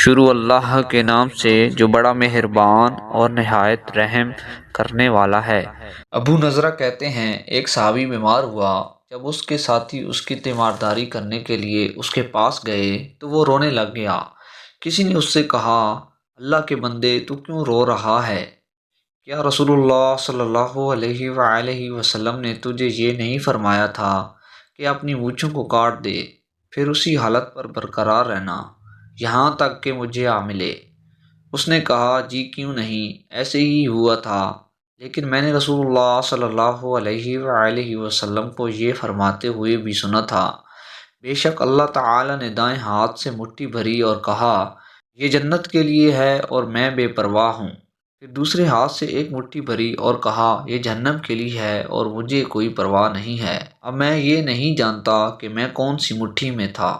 شروع اللہ کے نام سے جو بڑا مہربان اور نہایت رحم کرنے والا ہے۔ ابو نضرہ کہتے ہیں ایک صحابی بیمار ہوا، جب اس کے ساتھی اس کی تیمارداری کرنے کے لیے اس کے پاس گئے تو وہ رونے لگ گیا۔ کسی نے اس سے کہا، اللہ کے بندے تو کیوں رو رہا ہے؟ کیا رسول اللہ صلی اللہ علیہ وآلہ وسلم نے تجھے یہ نہیں فرمایا تھا کہ اپنی مونچھوں کو کاٹ دے، پھر اسی حالت پر برقرار رہنا یہاں تک کہ مجھے آ ملے؟ اس نے کہا، جی کیوں نہیں، ایسے ہی ہوا تھا، لیکن میں نے رسول اللہ صلی اللہ علیہ وآلہ وسلم کو یہ فرماتے ہوئے بھی سنا تھا، بے شک اللہ تعالی نے دائیں ہاتھ سے مٹھی بھری اور کہا، یہ جنت کے لیے ہے اور میں بے پرواہ ہوں، پھر دوسرے ہاتھ سے ایک مٹھی بھری اور کہا، یہ جہنم کے لیے ہے اور مجھے کوئی پرواہ نہیں ہے۔ اب میں یہ نہیں جانتا کہ میں کون سی مٹھی میں تھا۔